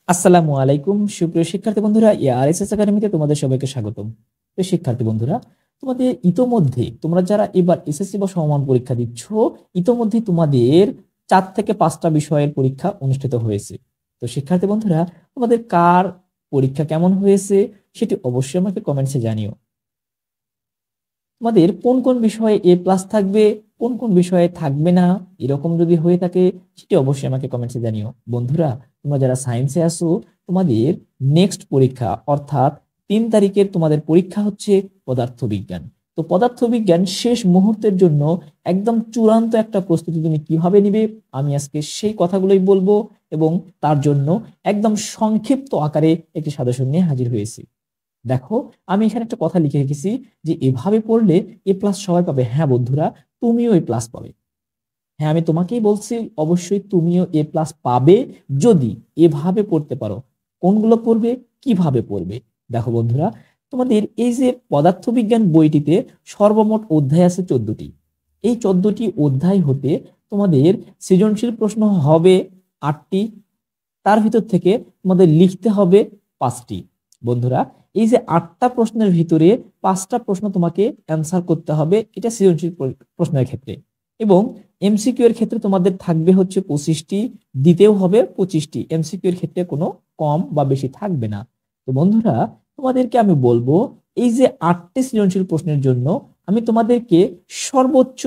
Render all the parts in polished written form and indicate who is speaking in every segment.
Speaker 1: আসসালামু আলাইকুম সুপ্রিয় শিক্ষার্থী বন্ধুরা, এআরএসএস একাডেমিতে তোমাদের সবাইকে স্বাগতম। তো শিক্ষার্থী বন্ধুরা, তোমাদের ইতোমধ্যে তোমরা যারা এবার এসএসসি বা সমমান পরীক্ষা দিচ্ছ, ইতোমধ্যে তোমাদের 4 থেকে 5টা বিষয়ের পরীক্ষা অনুষ্ঠিত হয়েছে। তো শিক্ষার্থী বন্ধুরা, তোমাদের কার পরীক্ষা কেমন হয়েছে সেটি অবশ্যই আমাকে কমেন্টসে জানিও। তোমাদের কোন কোন বিষয়ে A+ থাকবে, কোন কোন বিষয়ে থাকবে না, এরকম যদি হয়ে থাকে সেটি অবশ্যই আমাকে কমেন্টসে জানিও। বন্ধুরা, তোমরা যারা সায়েন্সে আসো, তোমাদের নেক্সট পরীক্ষা অর্থাৎ 3 তারিখের তোমাদের পরীক্ষা হচ্ছে পদার্থবিজ্ঞান। তো পদার্থবিজ্ঞান শেষ মুহূর্তের জন্য একদম চূড়ান্ত একটা প্রস্তুতি তুমি কিভাবে নিবে, আমি আজকে সেই কথাগুলোই বলবো এবং তার জন্য একদম সংক্ষিপ্ত আকারে একটি সাজেশন নিয়ে হাজির হয়েছি। দেখো, আমি এখানে একটা কথা লিখে রেখেছি যে এভাবে পড়লে A+ সবাই পাবে। হ্যাঁ বন্ধুরা, তুমিও A+ পাবে। হ্যাঁ, আমি তোমাকেই বলছি, অবশ্যই তুমিও A+ পাবে যদি এভাবে পড়তে পারো। কোনগুলো পড়বে, কিভাবে পড়বে? দেখো বন্ধুরা, তোমাদের এই যে পদার্থবিজ্ঞান বইটিতে সর্বমোট অধ্যায় আছে 14টি। এই 14টি অধ্যায় হতে তোমাদের সৃজনশীল প্রশ্ন হবে 8টি। তার ভিতর থেকে তোমাদের লিখতে হবে 5টি। বন্ধুরা, এই যে 8টা প্রশ্নের ভিতরে 5টা প্রশ্ন তোমাকে অ্যান্সার করতে হবে, এটা সৃজনশীল প্রশ্নের ক্ষেত্রে। এবং এমসিকিউ এর ক্ষেত্রে তোমাদের থাকবে হচ্ছে 25টি, দিতেও হবে 25টি। এমসিকিউ এর ক্ষেত্রে কোনো কম বা বেশি থাকবে না। তো বন্ধুরা, তোমাদেরকে আমি বলবো, এই যে 8টি সৃজনশীল প্রশ্নের জন্য আমি তোমাদেরকে সর্বোচ্চ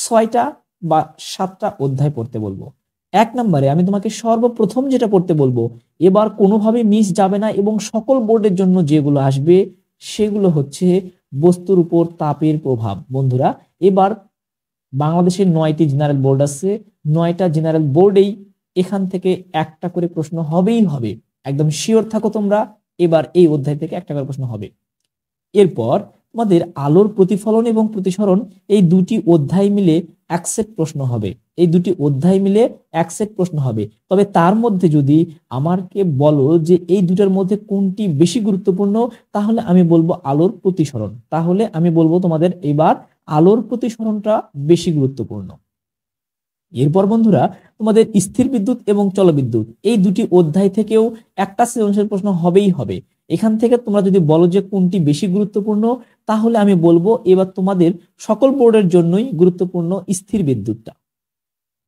Speaker 1: 6টা বা 7টা অধ্যায় পড়তে বলবো। 1 নম্বরে আমি তোমাকে সর্বপ্রথম যেটা পড়তে বলবো, এবার কোনোভাবে মিস যাবে না এবং সকল বোর্ডের জন্য যেগুলো আসবে সেগুলো হচ্ছে বস্তুর উপর তাপের প্রভাব। বন্ধুরা, এবার বাংলাদেশের 9টি জেনারেল বোর্ড আছে, 9টা জেনারেল বোর্ডেই এখান থেকে একটা করে প্রশ্ন হবেই হবে। একদম শিওর থাকো তোমরা, এবার এই অধ্যায় থেকে একটা করে প্রশ্ন হবে। এরপর তোমাদের আলোর প্রতিফলন এবং প্রতিসরণ, এই দুটি অধ্যায় মিলে এক সেট প্রশ্ন হবে। এই দুটি অধ্যায় মিলে এক সেট প্রশ্ন হবে। তবে তার মধ্যে যদি আমাকে বলো যে এই দুটার মধ্যে কোনটি বেশি গুরুত্বপূর্ণ, তাহলে আমি বলবো আলোর প্রতিসরণ। তাহলে আমি বলবো তোমাদের এবার আলোর প্রতিসরণটা বেশি গুরুত্বপূর্ণ। এরপর বন্ধুরা, তোমাদের স্থির বিদ্যুৎ এবং জলবিদ্যুৎ, এই দুটি অধ্যায় থেকেও একটা সৃজনশীল প্রশ্ন হবেই হবে। এখান থেকে তোমরা যদি বলো যে কোনটি বেশি গুরুত্বপূর্ণ, তাহলে আমি বলবো এবার তোমাদের সকল বোর্ডের জন্যই গুরুত্বপূর্ণ স্থির বিদ্যুৎটা।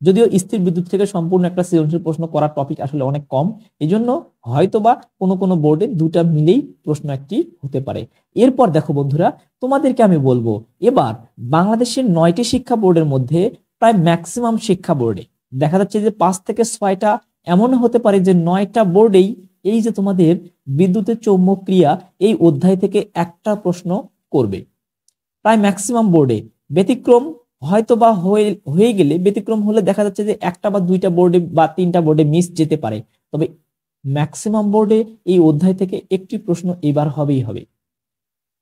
Speaker 1: যদিও স্থির বিদ্যুৎ থেকে সম্পূর্ণ একটা সৃজনশীল প্রশ্ন করার টপিক আসলে অনেক কম, এই জন্য হয়তোবা কোনো কোনো বোর্ডে দুটা মিলেই প্রশ্ন একটি হতে পারে। এরপর দেখো বন্ধুরা, তোমাদেরকে আমি বলবো, এবার বাংলাদেশের 9টি শিক্ষা বোর্ডের মধ্যে প্রায় ম্যাক্সিমাম শিক্ষা বোর্ডে দেখা যাচ্ছে যে 5 থেকে 6টা, এমন হতে পারে যে 9টা বোর্ডেই এই যে তোমাদের বিদ্যুতের চৌম্বক ক্রিয়া এই অধ্যায় থেকে একটা প্রশ্ন করবে। প্রায় ম্যাক্সিমাম বোর্ডে, ব্যতিক্রম হয়তো বা হয়ে গেলে, ব্যতিক্রম হলে দেখা যাচ্ছে যে একটা বা দুইটা বোর্ডে বা 3টা বোর্ডে মিস যেতে পারে। তবে ম্যাক্সিমাম বোর্ডে এই অধ্যায় থেকে একটি প্রশ্ন এবার হবেই হবে।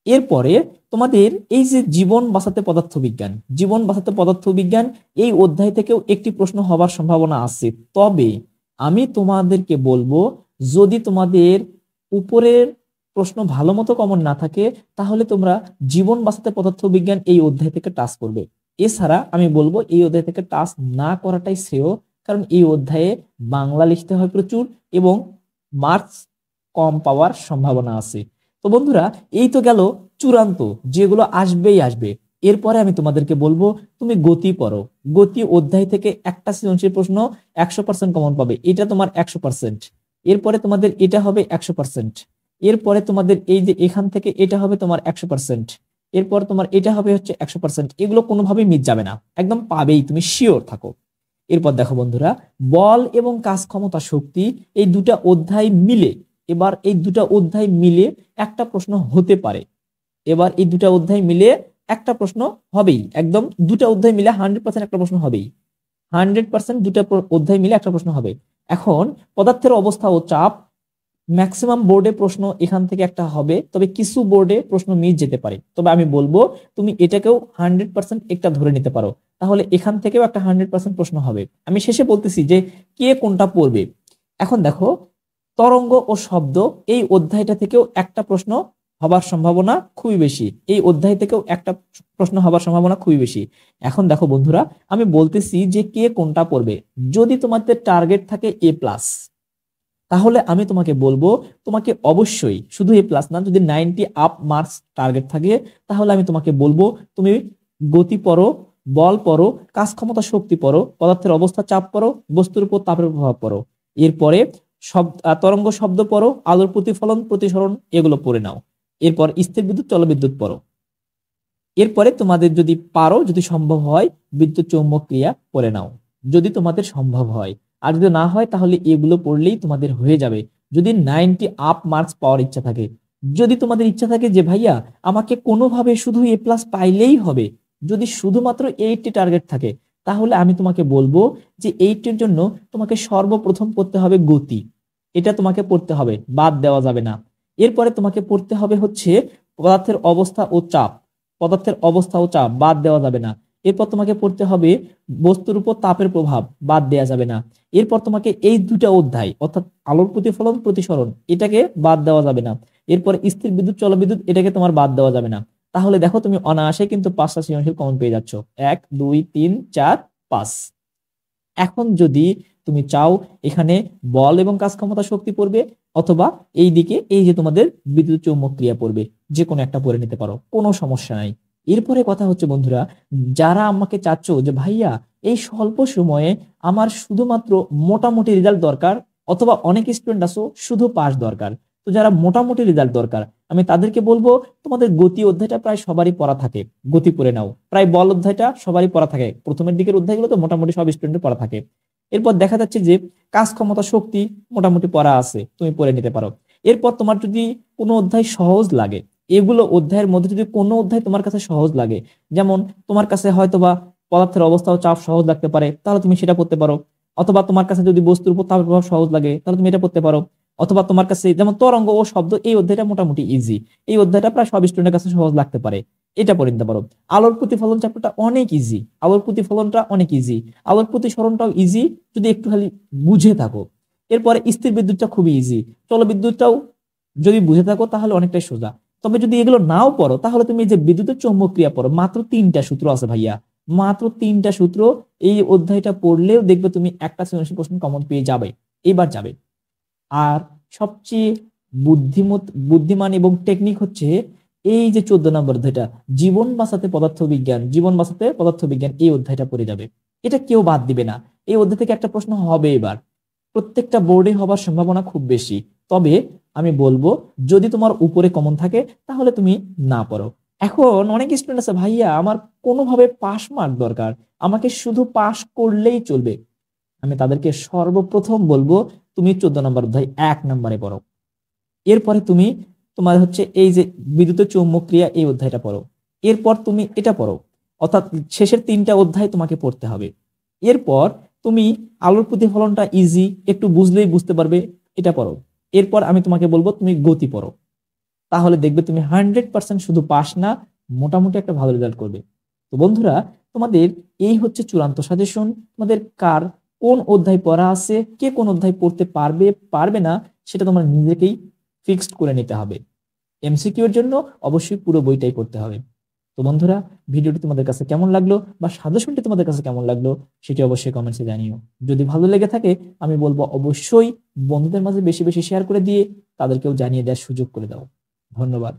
Speaker 1: এরপরে তোমাদের এই যে জীবন বাঁচাতে পদার্থবিজ্ঞান, জীবন বাঁচাতে পদার্থবিজ্ঞান, এই অধ্যায় থেকেও একটি প্রশ্ন হবার সম্ভাবনা আছে। তবে আমি তোমাদেরকে বলবো, যদি তোমাদের উপরের প্রশ্ন ভালো মতো কমন না থাকে, তাহলে তোমরা জীবন বাঁচাতে পদার্থবিজ্ঞান এই অধ্যায় থেকে টাচ করবে। এছাড়া আমি বলবো এই অধ্যায় থেকে টাচ না করাটাই শ্রেয়, কারণ এই অধ্যায়ে বাংলা লিখতে হয় প্রচুর এবং মার্কস কম পাওয়ার সম্ভাবনা আছে। তো বন্ধুরা, এই তো গেল চূড়ান্ত, যেগুলো আসবেই আসবে। এরপরে আমি তোমাদেরকে বলবো, তুমি গতি পড়ো। গতি অধ্যায় থেকে একটা সৃজনশীল প্রশ্ন 100% কমন পাবে, এটা তোমার 100%। এরপরে তোমাদের এটা হবে 100%। এরপরে তোমাদের এই যে এখান থেকে এটা হবে তোমার 100%। এরপর তোমার এটা হবে হচ্ছে 100%। এগুলো কোনোভাবেই মিস যাবে না, একদম পাবেই, তুমি শিওর থাকো। এরপর দেখো বন্ধুরা, বল এবং কাজ ক্ষমতা শক্তি, এই দুটা অধ্যায় মিলে, এবার এই দুটা অধ্যায় মিলে একটা প্রশ্ন হতে পারে। এবার এই দুটা অধ্যায় মিলে একটা প্রশ্ন হবেই, একদম দুটা অধ্যায় মিলে 100% একটা প্রশ্ন হবেই। 100% দুটা অধ্যায় মিলে একটা প্রশ্ন হবে। এখন পদার্থের অবস্থা ও চাপ, ম্যাক্সিমাম বোর্ডে প্রশ্ন এখান থেকে একটা হবে, তবে কিছু বোর্ডে প্রশ্ন মিস যেতে পারে। তবে আমি বলবো তুমি এটাকেও 100% একটা ধরে নিতে পারো, তাহলে এখান থেকেও একটা 100% প্রশ্ন হবে। আমি শেষে বলতেছি যে কে কোনটা পড়বে। এখন দেখো, তরঙ্গ ও শব্দ, এই অধ্যায়টা থেকেও একটা প্রশ্ন হবার সম্ভাবনা খুবই বেশি। এই অধ্যায় থেকেও একটা প্রশ্ন হবার সম্ভাবনা খুবই বেশি। এখন দেখো বন্ধুরা, আমি বলতেছি যে কে কোনটা পড়বে। যদি তোমাদের টার্গেট থাকে A+, তাহলে আমি তোমাকে বলবো তোমাকে অবশ্যই শুধু এ প্লাস না, যদি 90 আপ মার্কস টার্গেট থাকে তাহলে আমি তোমাকে বলবো তুমি গতি পড়ো, বল পড়ো, কাজ ক্ষমতা শক্তি পড়ো, পদার্থের অবস্থা চাপ পড়ো, বস্তুর উপর তাপের প্রভাব পড়ো। এরপরে তরঙ্গ শব্দ পড়ো, আলোর প্রতিফলন প্রতিসরণ এগুলো পড়ে নাও। এরপর স্থির বিদ্যুৎ চলবিদ্যুৎ পড়ো। এরপরে তোমাদের যদি পারো, যদি সম্ভব হয়, বিদ্যুৎ চৌম্বক ক্রিয়া পড়ে নাও, যদি তোমাদের সম্ভব হয়। আর যদি না হয় তাহলে এগুলো পড়লেই তোমাদের হয়ে যাবে, যদি 90 আপ মার্কস পাওয়ার ইচ্ছা থাকে। যদি তোমাদের ইচ্ছা থাকে যে ভাইয়া আমাকে কোনোভাবে শুধু এ প্লাস পাইলেই হবে, যদি শুধুমাত্র 80 টার্গেট থাকে, তাহলে আমি তোমাকে বলবো যে 80-র জন্য তোমাকে সর্বপ্রথম পড়তে হবে গতি, এটা তোমাকে পড়তে হবে, বাদ দেওয়া যাবে না। এরপরে তোমাকে পড়তে হবে হচ্ছে পদার্থের অবস্থা ও চাপ, পদার্থের অবস্থা ও চাপ বাদ দেওয়া যাবে না। এরপর তোমাকে পড়তে হবে বস্তুর উপর তাপের প্রভাব, বাদ দেওয়া যাবে না। এরপর তোমাকে এই দুটা অধ্যায় অর্থাৎ আলোর প্রতিফলন প্রতিসরণ এটাকে বাদ দেওয়া যাবে না। এরপর স্থির বিদ্যুৎ চলবিদ্যুৎ এটাকে তোমার বাদ দেওয়া যাবে না। তাহলে দেখো তুমি অনায়াসে কিন্তু 5টা সৃজনশীল কমন পেয়ে যাচ্ছ, 1 2 3 4 5। এখন যদি তুমি চাও এখানে বল এবং কাজ ক্ষমতা শক্তি পড়বে, অথবা এই দিকে এই যে তোমাদের বিদ্যুৎ চৌম্বক ক্রিয়া পড়বে, যে কোনো একটা পড়ে নিতে পারো, কোনো সমস্যা নাই। এরপরে কথা হচ্ছে বন্ধুরা, যারা আমাকে চাচ্ছ যে ভাইয়া এই স্বল্প সময়ে আমার শুধুমাত্র মোটামুটি রেজাল্ট দরকার, অথবা অনেক স্টুডেন্ট আছো শুধু পাস দরকার, তো যারা মোটামুটি রেজাল্ট দরকার আমি তাদেরকে বলবো তোমাদের গতি অধ্যায়টা প্রায় সবারই পড়া থাকে, গতি পড়ে নাও। প্রায় বল অধ্যায়টা সবারই পড়া থাকে, প্রথমের দিকের অধ্যায়গুলো তো মোটামুটি সব স্টুডেন্টের পড়া থাকে। এরপর দেখা যাচ্ছে যে কাজ ক্ষমতা শক্তি মোটামুটি পড়া আছে, তুমি পড়ে নিতে পারো। এরপর তোমার যদি কোনো অধ্যায় সহজ লাগে, এগুলো অধ্যায়ের মধ্যে যদি কোনো অধ্যায় তোমার কাছে সহজ লাগে, যেমন তোমার কাছে হয়তোবা পদার্থের অবস্থা ও চাপ সহজ লাগতে পারে, তাহলে তুমি সেটা পড়তে পারো। অথবা তোমার কাছে যদি বস্তুর উপর তাপের প্রভাব সহজ লাগে, তাহলে তুমি এটা পড়তে পারো। অথবা তোমার কাছে যেমন তরঙ্গ ও শব্দ, এই অধ্যায়টা মোটামুটি ইজি, এই অধ্যায়টা প্রায় সব স্টুডেন্টের কাছে সহজ লাগতে পারে, এটা পড়ে নিতে পারো। আলোর প্রতিফলন চ্যাপ্টারটা অনেক ইজি, আলোর প্রতিফলনটা অনেক ইজি, আলোর প্রতিসরণটাও ইজি যদি একটু খালি বুঝে থাকো। এরপরে স্থির বিদ্যুৎটা খুবই ইজি, চলবিদ্যুৎটাও যদি বুঝে থাকো তাহলে অনেকটাই সোজা। তবে যদি এগুলো নাও পড়ো তাহলে তুমি এই যে বিদ্যুতের চৌম্বক ক্রিয়া পড়ো, মাত্র 3টা সূত্র আছে ভাইয়া, মাত্র 3টা সূত্র, এই অধ্যায়টা পড়লেও দেখবে তুমি একটা সৃজনশীল প্রশ্ন কমন পেয়ে যাবে, এইবার যাবে। আর সবচেয়ে বুদ্ধিমান এবং টেকনিক হচ্ছে এই যে 14 নম্বর অধ্যায়টা, জীবন বাঁচাতে পদার্থবিজ্ঞান, জীবন বাঁচাতে পদার্থবিজ্ঞান, এই অধ্যায়টা পড়ে যাবে, এটা কেউ বাদ দিবে না। এই অধ্যায় থেকে একটা প্রশ্ন হবে এবার, প্রত্যেকটা বোর্ডে হবার সম্ভাবনা খুব বেশি। তবে আমি বলবো যদি তোমার উপরে কমন থাকে তাহলে তুমি না পড়ো। এখন অনেক স্টুডেন্ট আছে ভাইয়া আমার কোনোভাবে পাস মার্ক দরকার, আমাকে শুধু পাস করলেই চলবে, আমি তাদেরকে সর্বপ্রথম বলবো তুমি 14 নম্বর অধ্যায় 1 নম্বরে পড়ো। এরপরে তুমি তোমার হচ্ছে এই যে বিদ্যুতের চৌম্বক ক্রিয়া, এই অধ্যায়টা পড়ো। এরপর তুমি এটা পড়ো, অর্থাৎ শেষের 3টা অধ্যায় তোমাকে পড়তে হবে। এরপর তুমি আলোর প্রতিফলনটা ইজি, একটু বুঝলেই বুঝতে পারবে, এটা পড়ো। এরপর আমি তোমাকে বলবো তুমি গতি পড়ো, তাহলে দেখবে তুমি 100% শুধু পাস না, মোটামুটি একটা ভালো রেজাল্ট করবে। তো বন্ধুরা তোমাদের এই হচ্ছে চূড়ান্ত সাজেশন, তোমাদের কার কোন অধ্যায় পড়া আছে, কে কোন অধ্যায় পড়তে পারবে পারবে না সেটা তোমার নিজেকেই ফিক্সড করে নিতে হবে। এমসিকিউ এর জন্য অবশ্যই পুরো বইটাই পড়তে হবে। তো বন্ধুরা ভিডিওটি তোমাদের কাছে কেমন লাগলো বা সাজেশনটি তোমাদের কাছে কেমন লাগলো সেটি অবশ্যই কমেন্টসে জানিও। যদি ভালো লেগে থাকে আমি বলবো অবশ্যই বন্ধুদের মাঝে বেশি বেশি শেয়ার করে দিয়ে তাদেরকেও জানিয়ে দেওয়ার সুযোগ করে দাও। ধন্যবাদ।